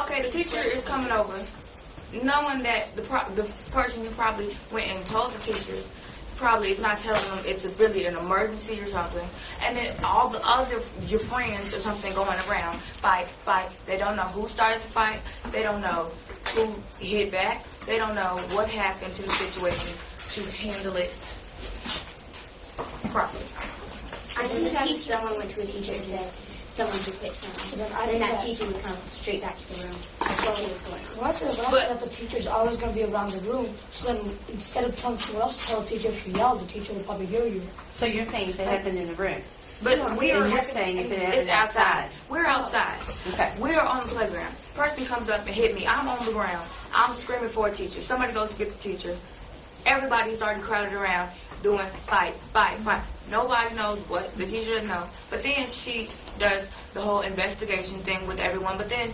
Okay, the teacher is coming over, knowing that the person you probably went and told the teacher probably is not telling them it's really an emergency or something, and then all the other your friends or something going around fight. They don't know who started the fight. They don't know who hit back. They don't know what happened to the situation to handle it properly. I think that if someone went to a teacher and said someone just hit someone, then that teacher would come straight back to the room and tell what was going on. Well, I said that the teacher's always going to be around the room, so then instead of telling someone else to tell the teacher, if you yell, the teacher will probably hear you. So you're saying if it happened in the room? But you're saying if it happened it's outside. We're outside. Okay. We're on the playground. Person comes up and hit me. I'm on the ground. I'm screaming for a teacher. Somebody goes to get the teacher. Everybody's already crowded around doing fight. Nobody knows what. The teacher doesn't know. But then she does the whole investigation thing with everyone. But then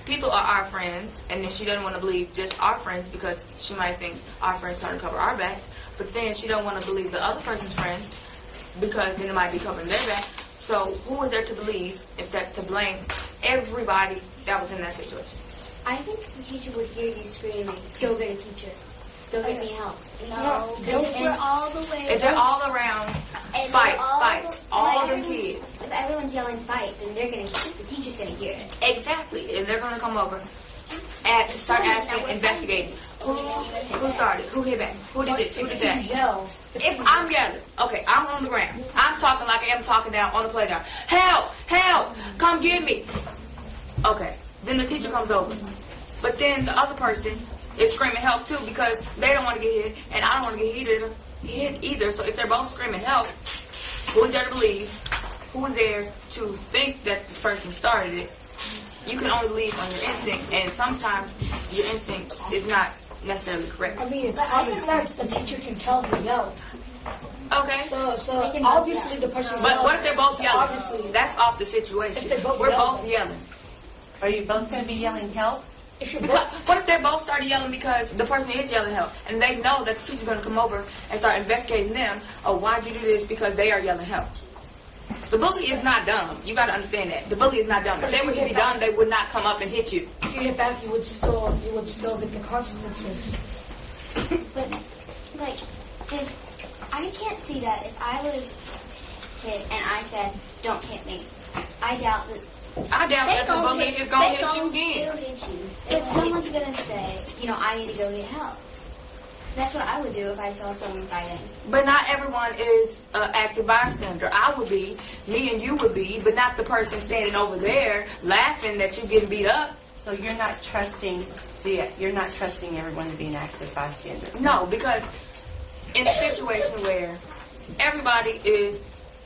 people are our friends, and then she doesn't want to believe just our friends because she might think our friends trying to cover our back. But then she don't want to believe the other person's friends because then it might be covering their back. So who is there to believe instead to blame everybody that was in that situation? I think the teacher would hear you screaming, "Go get a teacher. Go get me help." No, if we're all the way. If they're all around, fight. All them kids. If everyone's yelling fight, then the teacher's gonna hear it. Exactly. And they're going to come over and start asking, investigating. Who started? Who hit back? Who did this? Who did that? If I'm yelling, okay, I'm on the ground. I'm talking like I am talking down on the playground. Help! Help! Come get me. Okay. Then the teacher comes over. But then the other person is screaming help too because they don't want to get hit and I don't want to get hit either. So if they're both screaming help, who is there to believe? Who is there to think that this person started it? You can only believe on your instinct, and sometimes your instinct is not necessarily correct. I mean, it's common sense. The teacher can tell who yelled. Okay. So obviously the person. But what if they're both yelling? Obviously, That's off the situation. If they're both We're yelling. both yelling. Are you both going to be yelling help? if you're Because what if they both started yelling because the person is yelling help, and they know that the teacher's going to come over and start investigating them? Oh, why'd you do this? Because they are yelling help. The bully is not dumb. You got to understand that. The bully is not dumb. If they were to be dumb, they would not come up and hit you. if you hit back, you would still get the consequences. But, like, if I can't see that if I was hit and I said, "Don't hit me," I doubt that The bully is going to hit you again. if someone's going to say, I need to go get help. That's what I would do if I saw someone fighting. But not everyone is an active bystander. I would be, me and you would be, but not the person standing over there laughing that you're getting beat up. So you're not trusting everyone to be an active bystander. No, because in a situation where everybody is,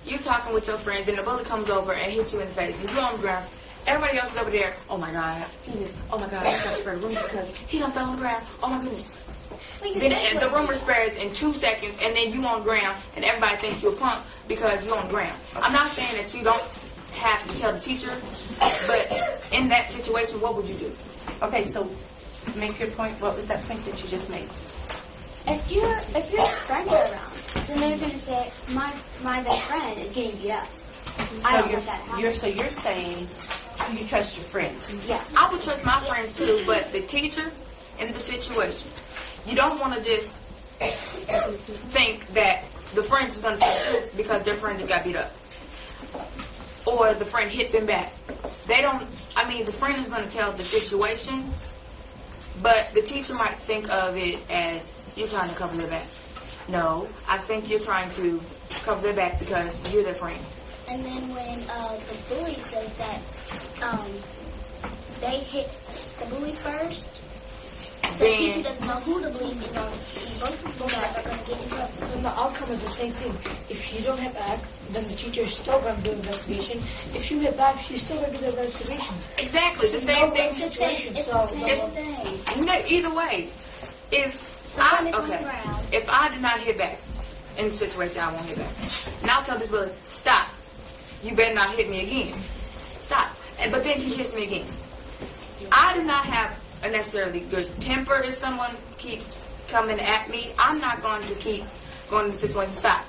you're talking with your friends, and the bully comes over and hits you in the face, and you're on the ground. Everybody else is over there. Oh my God, oh my God, I got to spread a rumor because he done fell on the ground. Oh my goodness. Then the rumor spreads in 2 seconds, and then you on the ground, and everybody thinks you're a punk because you're on the ground. I'm not saying that you don't have to tell the teacher, but in that situation, what would you do? Okay, so make your point. What was that point that you just made? If your friends are around, then they're going to say, my best friend is getting beat up. I don't want that to happen. So you're saying you trust your friends. Yeah. I would trust my friends too, but the teacher in the situation, you don't want to just think that the friend is going to tell the truth because their friend just got beat up. Or the friend hit them back. The friend is going to tell the situation, but the teacher might think of it as you're trying to cover their back. No, I think you're trying to cover their back because you're their friend. And then when the bully says that they hit the bully first, the teacher doesn't know who to believe, and both of you guys are going to get in trouble. Then the outcome is the same thing. If you don't hit back, then the teacher is still going to do the investigation. If you hit back, she's still going to do the investigation. Exactly, the same thing. It's the same thing. Either way, if I do not hit back in the situation, I won't hit back. And I'll tell this bully, stop. You better not hit me again. Stop. But then he hits me again. I do not have a necessarily good temper if someone keeps coming at me. I'm not going to keep going to the situation. Stop.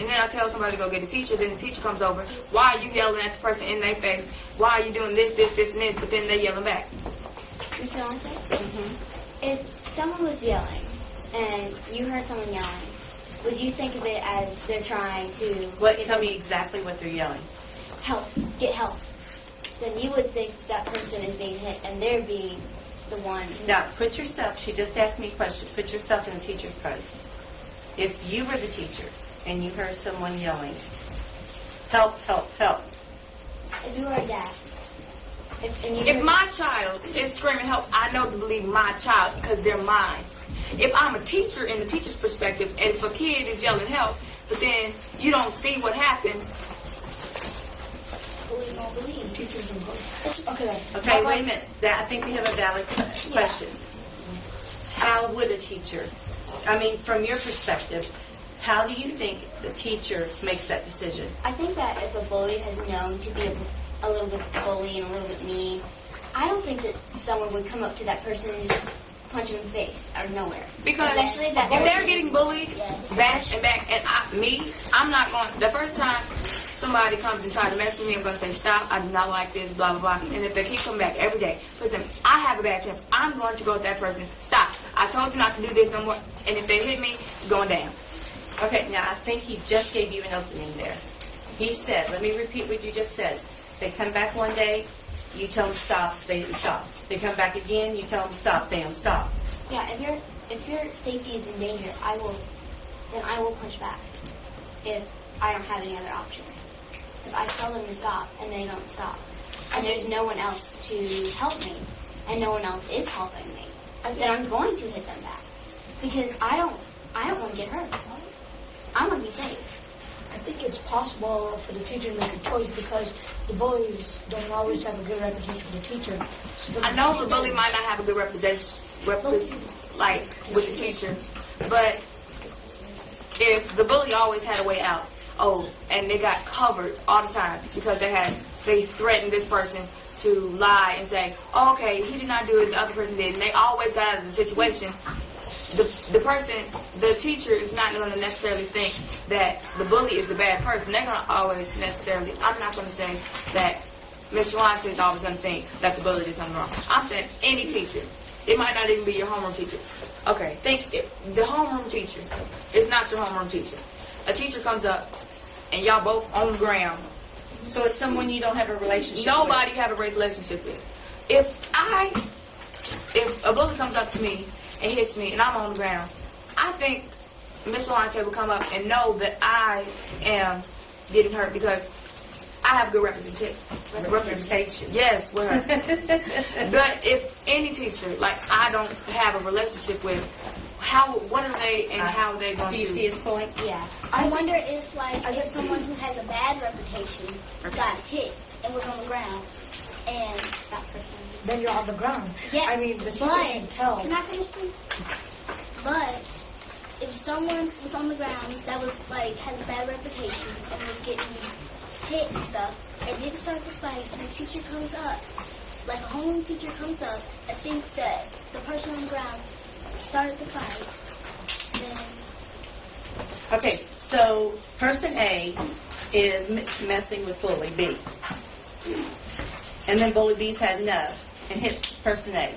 and then I tell somebody to go get a teacher, then the teacher comes over. Why are you yelling at the person in their face? Why are you doing this, this, this, and this? But then they yelling back. Mr. Alonso? If someone was yelling and you heard someone yelling, would you think of it as they're trying to Tell me exactly what they're yelling. get help? Then you would think that person is being hit and they're being the one. Now, put yourself, she just asked me a question, put yourself in the teacher's place. If you were the teacher and you heard someone yelling, help, help, help. If you were a dad. If my child is screaming help, I know to believe my child because they're mine. If I'm a teacher in the teacher's perspective, and if a kid is yelling help, but then you don't see what happened, Believe, don't believe. Teachers are both. Okay. Okay, wait a minute. I think we have a valid question. How would a teacher, from your perspective, how do you think the teacher makes that decision? I think that if a bully has known to be a little bit bully and a little bit mean, I don't think that someone would come up to that person and just punch him in the face out of nowhere. because Especially if that they're getting bullied Yes. back and back, and I'm not going. The first time somebody comes and tries to mess with me, I'm going to say stop. I do not like this. Blah blah blah. And if they keep coming back every day, put them. I have a bad temper. I'm going to go with that person. Stop. I told you not to do this no more. And if they hit me, going down. Okay, now I think he just gave you an opening there. He said, let me repeat what you just said. They come back one day, you tell them stop, they didn't stop. They come back again, you tell them stop, they don't stop. Yeah, if your safety is in danger, I will punch back. If I don't have any other option. If I tell them to stop and they don't stop, and there's no one else to help me, and no one else is helping me, then I'm going to hit them back because I don't want to get hurt. I want to be safe. I think it's possible for the teacher to make a choice because the bullies don't always have a good reputation with the teacher. So I know the bully might not have a good representation, like with the teacher, but if the bully always had a way out, and they got covered all the time because they threatened this person to lie and say, okay, he did not do it, the other person did, and they always got out of the situation. The teacher is not going to necessarily think that the bully is the bad person. They're going to always necessarily, I'm not going to say that Ms. Yolanda is always going to think that the bully did something wrong. I'm saying any teacher. It might not even be your homeroom teacher. Okay, the homeroom teacher is not your homeroom teacher. A teacher comes up and y'all both on the ground. So it's someone you don't have a relationship with. Nobody have a relationship with. If a bully comes up to me and hits me and I'm on the ground, I think Miss Yolanda will come up and know that I am getting hurt because I have good representation. Yes, with her. But if any teacher, like I don't have a relationship with, what are they and how are they going to... Do you see his point? Yeah. I wonder if someone who has a bad reputation got hit and was on the ground, and That person. then you're on the ground. yeah, I mean, the teacher can tell. Can I finish, please? But if someone was on the ground that was has a bad reputation and was getting hit and stuff, and didn't start the fight, and the teacher comes up, like a home teacher comes up and thinks that the person on the ground started the fight, then Okay, so person A is messing with bully B. And then bully B's had enough and hit person A.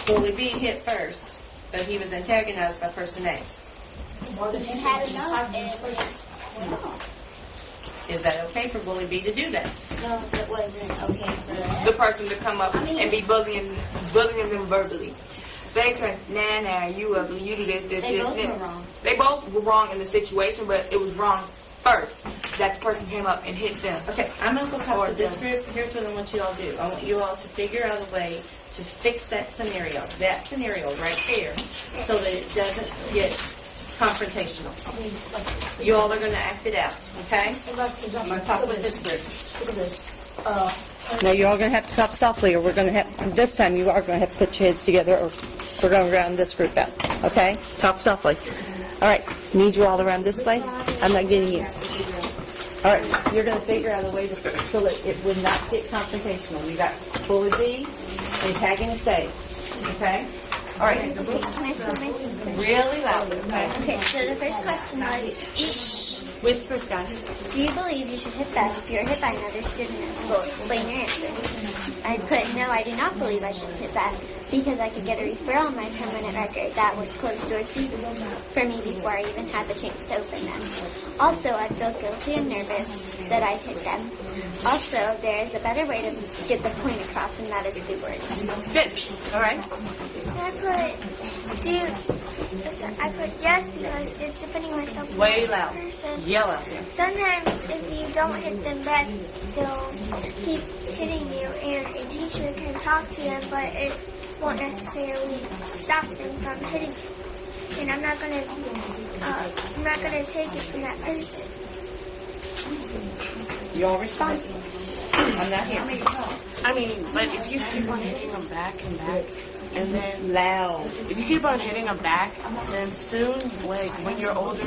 Bully B hit first, but he was antagonized by person A. Or the and teacher had decides enough, first. Is that okay for bully B to do that? No, it wasn't okay for them. The person to come up and be bullying them verbally. They could, nah, you ugly, you do this, They this, both this. were wrong. They both were wrong in the situation, but it was wrong first that the person came up and hit them. Okay, I'm going to go talk Or to this them. group. Here's what I want you all to do. I want you all to figure out a way to fix that scenario right there, so that it doesn't get confrontational. I mean, like, You all are going to act it out, okay? so like, for example, I'm going to talk with this group. Look at this. Now, you're all going to have to talk softly, or we're going to have, this time you are going to have to put your heads together, or we're going to round this group out, okay? Talk softly. All right, need you all around this way? I'm not getting you. All right, you're going to figure out a way so that it would not get confrontational. You got bully B, antagonist A, okay? All right. Can I say my thing first? Really loudly, okay? Okay, so the first question was, Whispers, guys. do you believe you should hit back if you're hit by another student at school? Explain your answer. I put, no, I do not believe I should hit back because I could get a referral on my permanent record that would close doors for me before I even had the chance to open them. Also, I feel guilty and nervous that I hit them. Also, there is a better way to get the point across, and that is through words. Good. All right. I put yes because it's defending myself from Way the loud. person. Yell out there. Sometimes if you don't hit them back, they'll keep hitting you, and a teacher can talk to them, but it won't necessarily stop them from hitting you. And I'm not gonna take it from that person. You all respond. I'm not here. I mean, but if you keep on hitting them back and back, and then Loud. if you keep on hitting them back, then soon, like when you're older,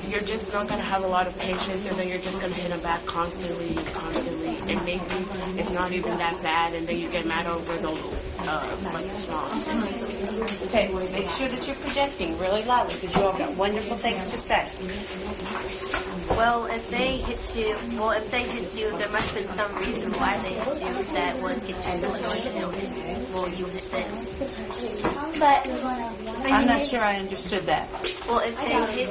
you're just not gonna have a lot of patience, and then you're just gonna hit them back constantly, and maybe it's not even that bad, and then you get mad over the like the smallest things. Okay, make sure that you're projecting really loudly because you all got wonderful things to say. Well, if they hit you, there must have been some reason why they hit you that would get you so annoyed that they'll hit you. Well, you hit them. But I'm not sure I understood that. Well, if they hit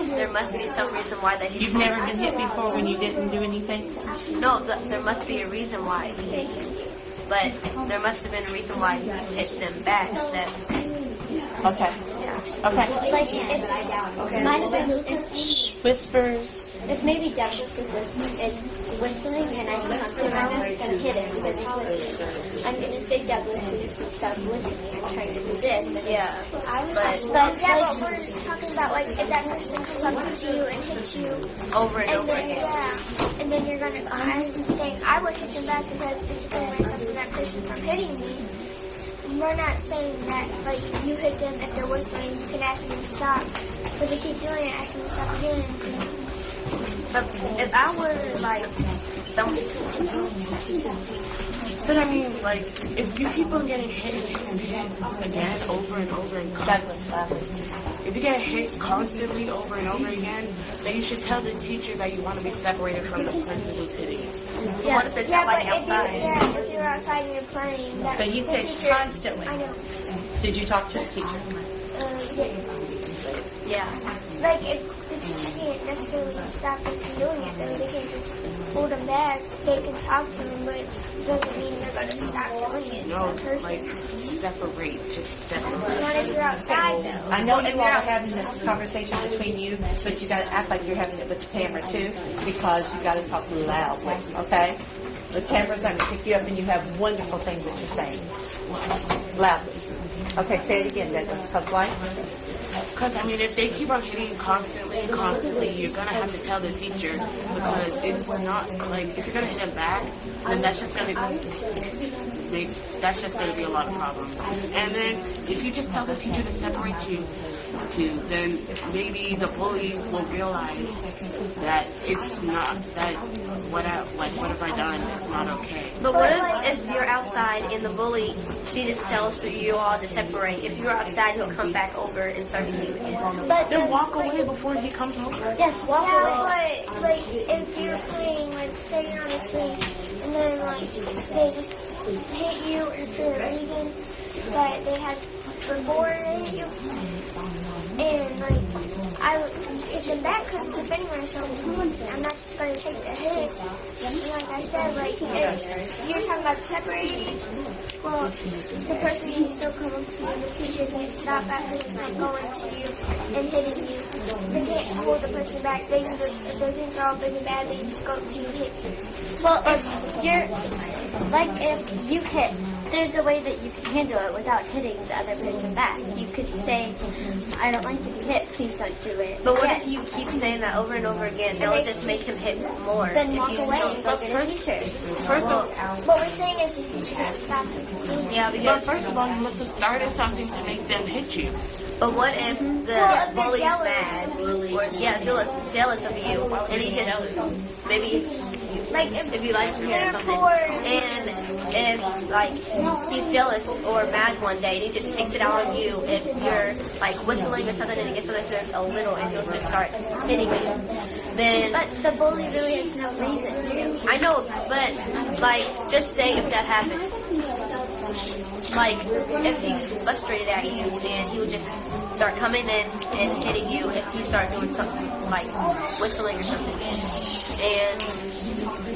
you, there must be some reason why they hit you. You've never been hit before when you didn't do anything? No, there must be a reason why they hit you. But there must have been a reason why you hit them back. That Okay. Okay. Like, might have been Whispers. if maybe Douglas is whistling and I come to him, I'm not gonna hit him because he's whistling. I'm gonna say, Douglas, please stop whistling. I'm trying to resist. yeah. But we're talking about like if that person comes up to you and hits you, Over and and over then again. and then you're gonna. I think I would hit them back because it's defending myself from that person from hitting me. We're not saying that like you hit them if they're whistling, you can ask them to stop. But they keep doing it, ask them to stop again. But if I were like some, But I mean, like, if you keep on getting hit and hit again over and over and constantly, if you get hit constantly over and over again, then you should tell the teacher that you want to be separated from the person who's hitting you. what if it's Yeah, like but outside? if you're outside and you're playing, that But you the said teacher, constantly. I know. Did you talk to the teacher? Yeah. Yeah. Like, if the teacher can't necessarily stop them from doing it, though, they can't just hold them back. They can talk to them, but it doesn't mean they're going to stop doing it. It's No, that person. like, separate, just separate. Not if you're outside, though. I know you all are having this conversation between you, but you got to act like you're having it with the camera too, because you got to talk loudly, okay? The camera's on to pick you up, and you have wonderful things that you're saying. Loudly. Okay, say it again, Douglas. Because why? Because, I mean, if they keep on hitting you constantly, you're going to have to tell the teacher, because it's not, like, if you're going to hit them back, then that's just going to be a lot of problems. And then, if you just tell the teacher to separate you two, then maybe the bully will realize that it's not, that what have I done? It's not okay. But what if you're outside and the bully, she just tells you all to separate? If you're outside, he'll come back over and start hitting you again. But Then walk away before he comes over. Yes, walk yeah, away. but like if you're playing, like say you're on a swing, and then like they just hit you for a reason that they had before they hit you, and like I would hit them back because it's defending myself. I'm not just going to take the hit. And like I said, like if you're talking about separating. Well, the person can still come up to you. The teacher can stop after like going to you and hitting you. They can't hold the person back. They can just, if they think they're all big and bad, they just go to you and hit you. Well, if you're, like, if you hit, there's a way that you can handle it without hitting the other person back. You could say, I don't like to be hit, please don't do it. But what if you keep saying that over and over again? That will just make him hit more. Then if walk you away don't- and go get a teacher. First of What we're saying is the teacher has stopped them from doing it. Yeah, But because. first of all, you must have started something to make them hit you. But what if the Well, if they're bully's jealous. mad, or jealous of you, and he just maybe Like if you like him or they're something, poor, and if like he's jealous or mad one day, and he just takes it out on you. If you're like whistling or something, and it gets on his nerves a little, and he'll just start hitting you. Then But the bully really has no reason to. I know, but like just say if that happened. Like, if he's frustrated at you, then he would just start coming in and hitting you if you start doing something like whistling or something. And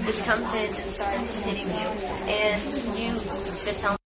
just comes in and starts hitting you. And you just tell him